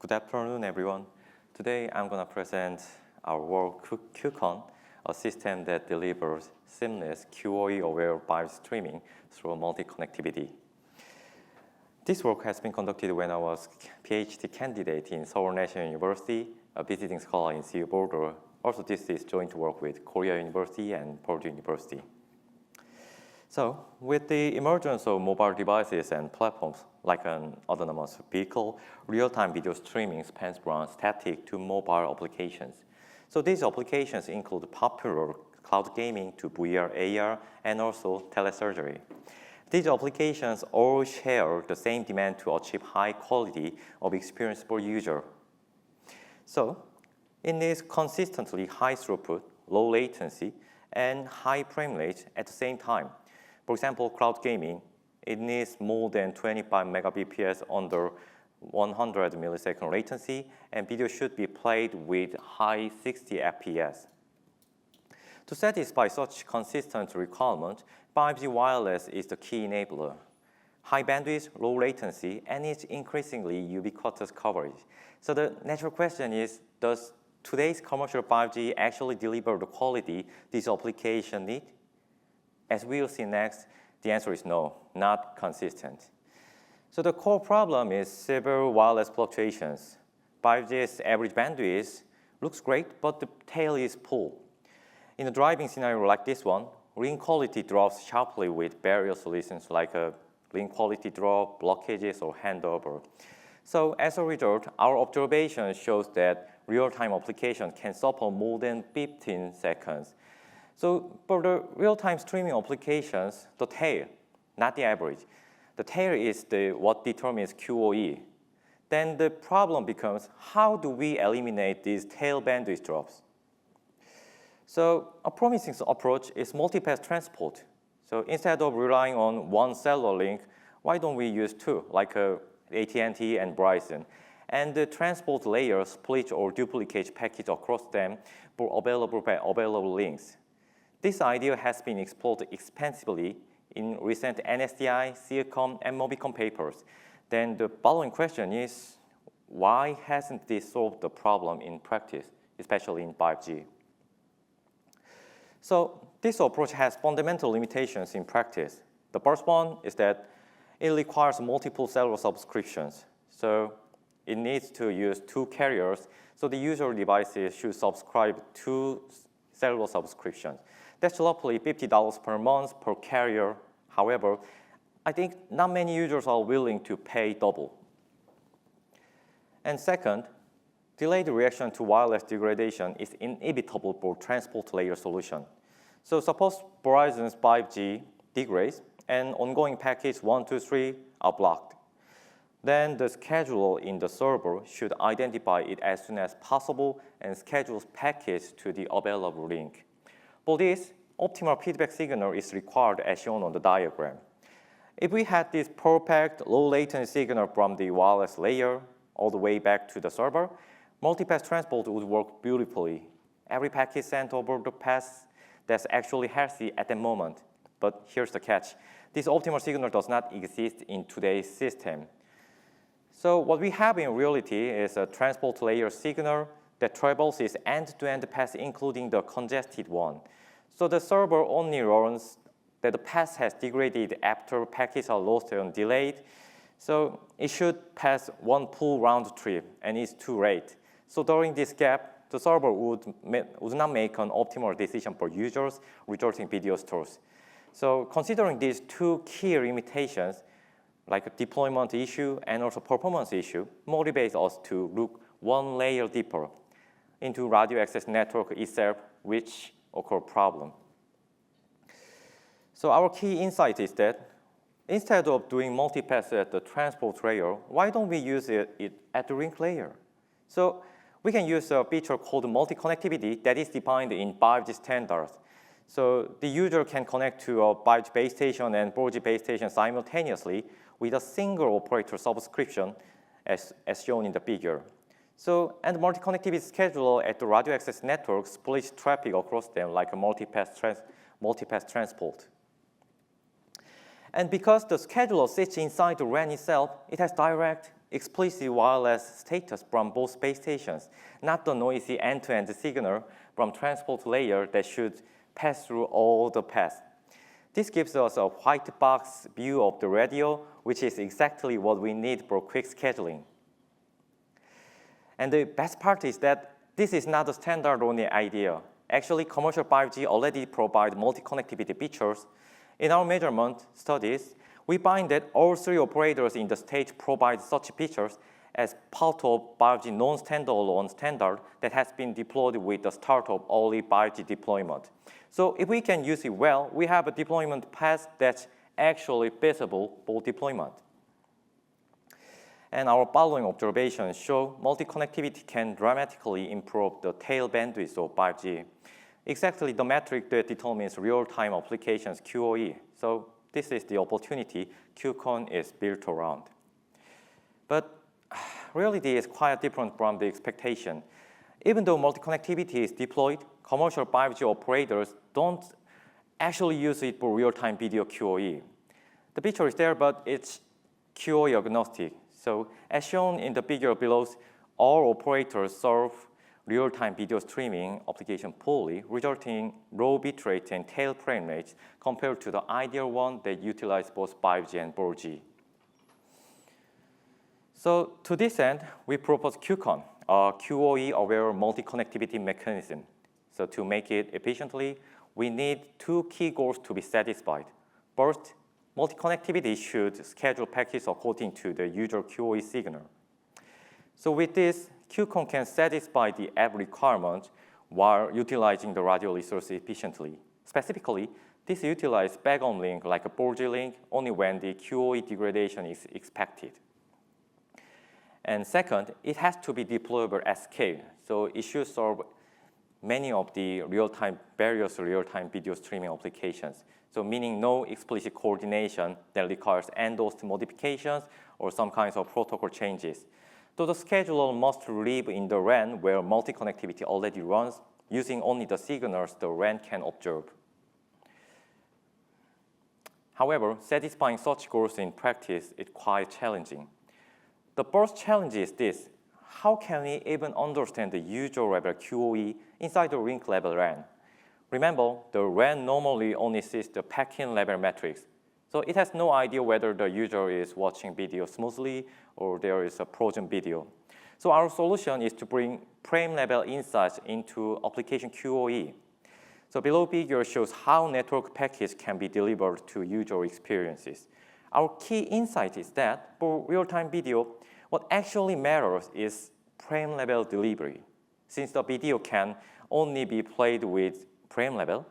Good afternoon, everyone. Today, I'm going to present our work, QCON, a system that delivers seamless QoE-aware byte streaming through multi-connectivity. This work has been conducted when I was PhD candidate in Seoul National University, a visiting scholar in Seoul, Boulder. Also, this is joint work with Korea University and Purdue University. So, with the emergence of mobile devices and platforms like an autonomous vehicle, real-time video streaming spans from static to mobile applications. So these applications include popular cloud gaming to VR, AR, and also telesurgery. These applications all share the same demand to achieve high quality of experience for user. So, it needs consistently high throughput, low latency, and high frame rate at the same time. For example, cloud gaming, it needs more than 25 megabps under 100 millisecond latency, and video should be played with high 60 FPS. To satisfy such consistent requirement, 5G wireless is the key enabler. High bandwidth, low latency, and its increasingly ubiquitous coverage. So the natural question is, does today's commercial 5G actually deliver the quality this application needs? As we'll see next, the answer is no, not consistent. So the core problem is severe wireless fluctuations. 5G's average bandwidth looks great, but the tail is full. In a driving scenario like this one, link quality drops sharply with various solutions like a link quality drop, blockages, or handover. So as a result, our observation shows that real-time application can suffer more than 15 seconds. So for the real-time streaming applications, the tail, not the average. The tail is what determines QoE. Then the problem becomes, how do we eliminate these tail bandwidth drops? So a promising approach is multipath transport. So instead of relying on one cellular link, why don't we use two, like AT&T and Verizon? And the transport layer split or duplicates packets across them for available links. This idea has been explored extensively in recent NSDI, Seyeon, and Mobicon papers. Then the following question is, why hasn't this solved the problem in practice, especially in 5G? So this approach has fundamental limitations in practice. The first one is that it requires multiple cellular subscriptions. So it needs to use two carriers, so the user devices should subscribe to cellular subscriptions. That's roughly $50 per month per carrier. However, I think not many users are willing to pay double. And second, delayed reaction to wireless degradation is inevitable for transport layer solution. So suppose Verizon's 5G degrades and ongoing packets 1, 2, 3 are blocked. Then the scheduler in the server should identify it as soon as possible and schedule packets to the available link. For this, optimal feedback signal is required as shown on the diagram. If we had this perfect low latency signal from the wireless layer all the way back to the server, multipath transport would work beautifully. Every packet sent over the path that's actually healthy at the moment. But here's the catch. This optimal signal does not exist in today's system. So what we have in reality is a transport layer signal that traverses end-to-end paths, including the congested one. So the server only learns that the path has degraded after packets are lost and delayed. So it should pass one full round trip, and it's too late. So during this gap, the server would not make an optimal decision for users, resulting video stores. So considering these two key limitations, like a deployment issue and also performance issue, motivates us to look one layer deeper into radio access network itself, which occur problem. So our key insight is that instead of doing multipath at the transport layer, why don't we use it at the link layer? So we can use a feature called multi-connectivity that is defined in 5G standards. So the user can connect to a 5G base station and 4G base station simultaneously with a single operator subscription as shown in the figure. So, and multi-connectivity scheduler at the radio access network splits traffic across them like a multipath transport. And because the scheduler sits inside the RAN itself, it has direct explicit wireless status from both base stations, not the noisy end-to-end signal from transport layer that should pass through all the paths. This gives us a white box view of the radio, which is exactly what we need for quick scheduling. And the best part is that this is not a standard-only idea. Actually, commercial 5G already provide multi-connectivity features. In our measurement studies, we find that all three operators in the state provide such features as part of 5G non-standalone standard that has been deployed with the start of early 5G deployment. So if we can use it well, we have a deployment path that's actually feasible for deployment. And our following observations show multi-connectivity can dramatically improve the tail bandwidth of 5G. Exactly the metric that determines real-time applications QoE. So this is the opportunity QCON is built around. But reality is quite different from the expectation. Even though multi-connectivity is deployed, commercial 5G operators don't actually use it for real-time video QoE. The feature is there, but it's QoE agnostic. So as shown in the figure below, all operators serve real-time video streaming application poorly, resulting in low bitrate and tail frame rates compared to the ideal one that utilize both 5G and 4G. So to this end, we propose QCON, a QoE-aware multi-connectivity mechanism. So to make it efficiently, we need two key goals to be satisfied. First, multi-connectivity should schedule packets according to the user QoE signal. So with this, QCON can satisfy the app requirement while utilizing the radio resource efficiently. Specifically, this utilizes back-on link like a 4G link only when the QoE degradation is expected. And second, it has to be deployable at scale. So it should serve many of the various real-time video streaming applications. So meaning no explicit coordination that requires endorsed modifications or some kinds of protocol changes. So the scheduler must live in the RAN where multi-connectivity already runs, using only the signals the RAN can observe. However, satisfying such goals in practice is quite challenging. The first challenge is this: how can we even understand the user-level QoE inside the link-level RAN? Remember, the RAN normally only sees the packet level metrics. So it has no idea whether the user is watching video smoothly or there is a frozen video. So our solution is to bring frame-level insights into application QoE. So below figure shows how network packets can be delivered to user experiences. Our key insight is that for real-time video, what actually matters is frame-level delivery. Since the video can only be played with frame level,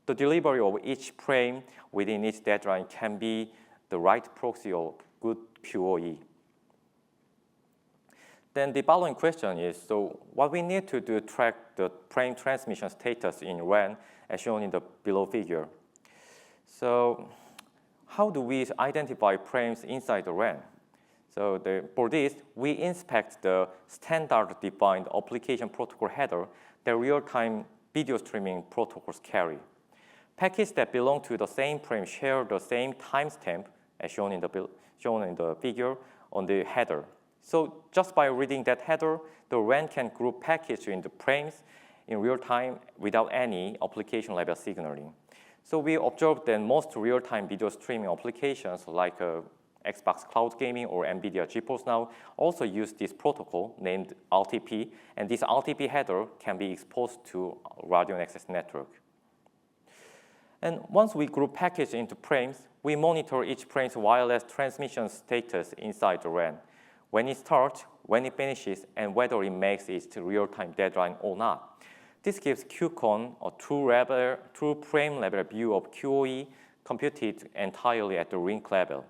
the delivery of each frame within each deadline can be the right proxy of good QoE. Then the following question is, so what we need to do to track the frame transmission status in RAN as shown in the below figure. So how do we identify frames inside the RAN? So for this, we inspect the standard-defined application protocol header that real-time video streaming protocols carry. Packets that belong to the same frame share the same timestamp as shown in the figure on the header. So just by reading that header, the RAN can group packets into frames in real time without any application level signaling. So we observed that most real-time video streaming applications like Xbox Cloud Gaming or NVIDIA GeForce Now also use this protocol named RTP, and this RTP header can be exposed to radio access network. And once we group packets into frames, we monitor each frame's wireless transmission status inside the RAN. When it starts, when it finishes, and whether it makes its real-time deadline or not. This gives QCON a true frame-level view of QoE computed entirely at the link level.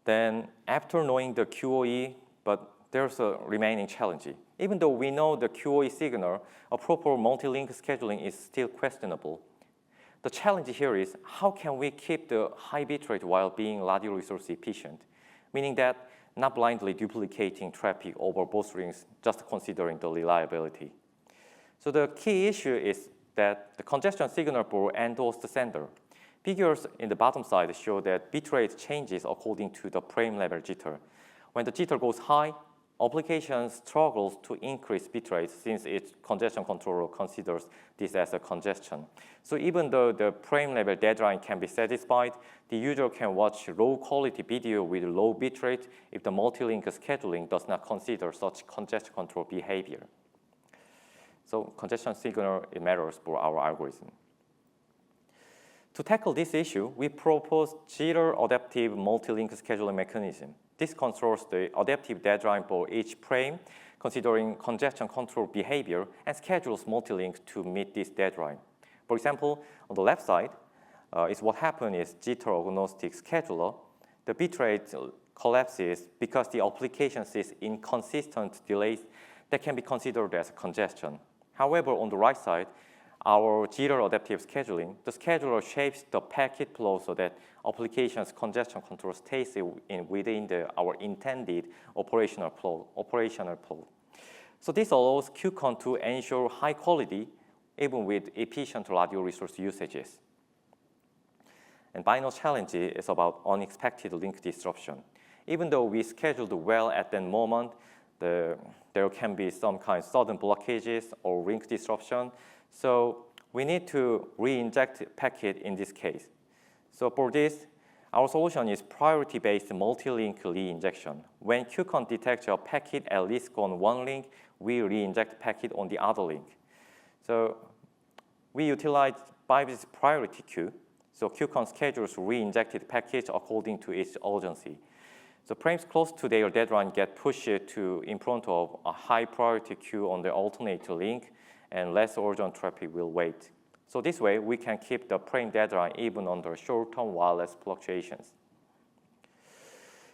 Then after knowing the QoE, but there's a remaining challenge. Even though we know the QoE signal, a proper multi-link scheduling is still questionable. The challenge here is how can we keep the high bitrate while being radio resource efficient, meaning that not blindly duplicating traffic over both rings, just considering the reliability. So the key issue is that the congestion signal for endorsed sender. Figures in the bottom side show that bitrate changes according to the frame level jitter. When the jitter goes high, application struggles to increase bitrate since its congestion controller considers this as a congestion. So even though the frame level deadline can be satisfied, the user can watch low quality video with low bitrate if the multi-link scheduling does not consider such congestion control behavior. So congestion signal, it matters for our algorithm. To tackle this issue, we propose jitter adaptive multi-link scheduling mechanism. This controls the adaptive deadline for each frame, considering congestion control behavior, and schedules multi-link to meet this deadline. For example, on the left side, is what happened is jitter agnostic scheduler. The bitrate collapses because the application sees inconsistent delays that can be considered as congestion. However, on the right side, our jitter adaptive scheduling, the scheduler shapes the packet flow so that application's congestion control stays within our intended operational flow. So this allows QCON to ensure high quality even with efficient radio resource usages. And final challenge is about unexpected link disruption. Even though we scheduled well at that moment, there can be some kind of sudden blockages or link disruption. So we need to re-inject packet in this case. So for this, our solution is priority-based multi-link re-injection. When QCON detects a packet at least on one link, we re-inject packet on the other link. So we utilize 5's priority queue. So QCON schedules re-injected packets according to its urgency. So frames close to their deadline get pushed to in front of a high priority queue on the alternate link, and less urgent traffic will wait. So this way, we can keep the frame deadline even under short-term wireless fluctuations.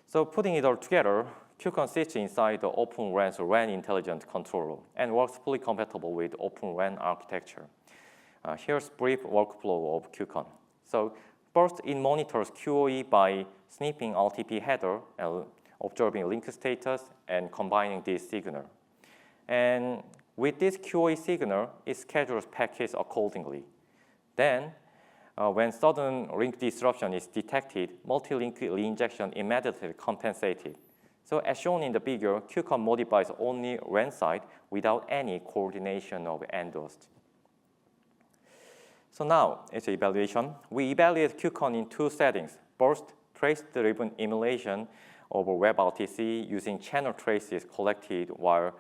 So putting it all together, QCON sits inside the Open RAN's RAN intelligent controller and works fully compatible with Open RAN architecture. Here's a brief workflow of QCON. So first, it monitors QoE by sniffing RTP header and observing link status and combining this signal. And with this QoE signal, it schedules packets accordingly. Then, when sudden link disruption is detected, multi-link reinjection immediately compensated. So as shown in the figure, QCON modifies only RAN side without any coordination of endos. So now it's evaluation. We evaluate QCON in two settings. First, trace-driven emulation over WebRTC using channel traces collected while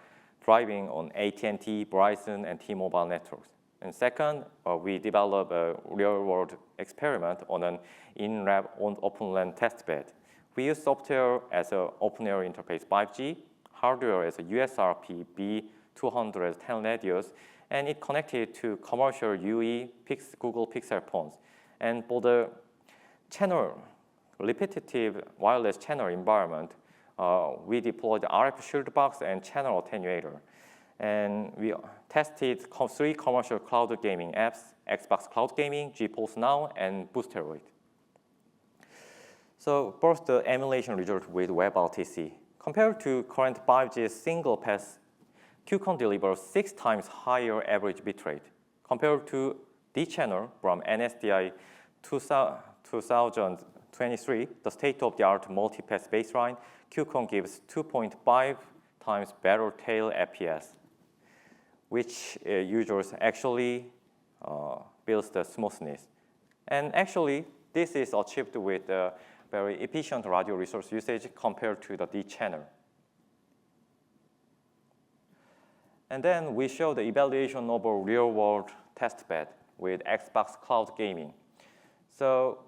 driving on AT&T, Verizon, and T-Mobile networks. And second, we develop a real-world experiment on an in-lab Open LAN testbed. We use software as an open air interface 5G, hardware as a USRP B210 radios, and it connected to commercial UE Google Pixel phones. And for the channel, repetitive wireless channel environment, we deployed RF shield box and channel attenuator. And we tested 3 commercial cloud gaming apps, Xbox Cloud Gaming, GeForce Now, and Boosteroid. So first, the emulation result with WebRTC. Compared to current 5G single pass, QCON delivers 6 times higher average bitrate. Compared to D channel from NSDI 2023, the state-of-the-art multi-pass baseline, QCON gives 2.5 times better tail FPS, which users actually builds the smoothness. And actually, this is achieved with very efficient radio resource usage compared to the D channel. And then we show the evaluation of a real-world testbed with Xbox Cloud Gaming. So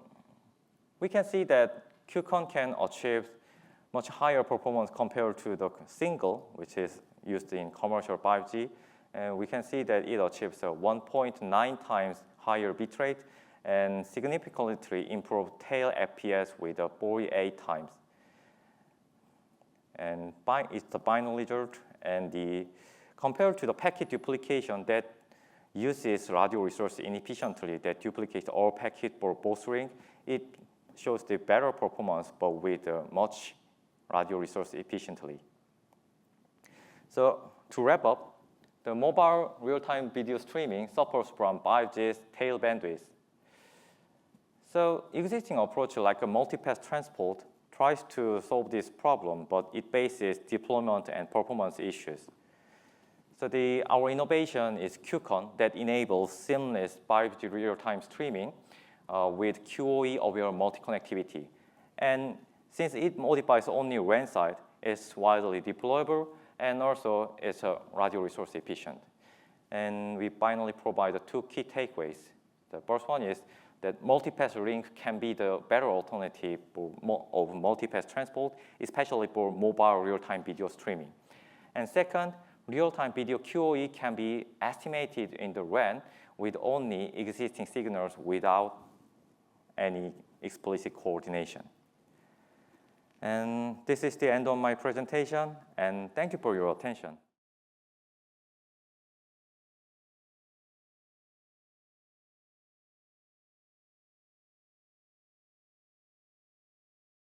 we can see that QCON can achieve much higher performance compared to the single, which is used in commercial 5G. And we can see that it achieves a 1.9 times higher bitrate and significantly improved tail FPS with a 48 times. And it's the final result, and compared to the packet duplication that uses radio resource inefficiently, that duplicates all packet for both ring, it shows the better performance, but with much radio resource efficiently. So to wrap up, the mobile real-time video streaming suffers from 5G's tail bandwidth. So existing approach like a multipath transport tries to solve this problem, but it faces deployment and performance issues. So our innovation is QCON that enables seamless 5G real-time streaming with QoE-Aware multi-connectivity. And since it modifies only WAN side, it's widely deployable, and also it's radio resource efficient. And we finally provide the two key takeaways. The first one is that multipath link can be the better alternative of multipath transport, especially for mobile real-time video streaming. And second, real-time video QoE can be estimated in the WAN with only existing signals without any explicit coordination. And this is the end of my presentation, and thank you for your attention.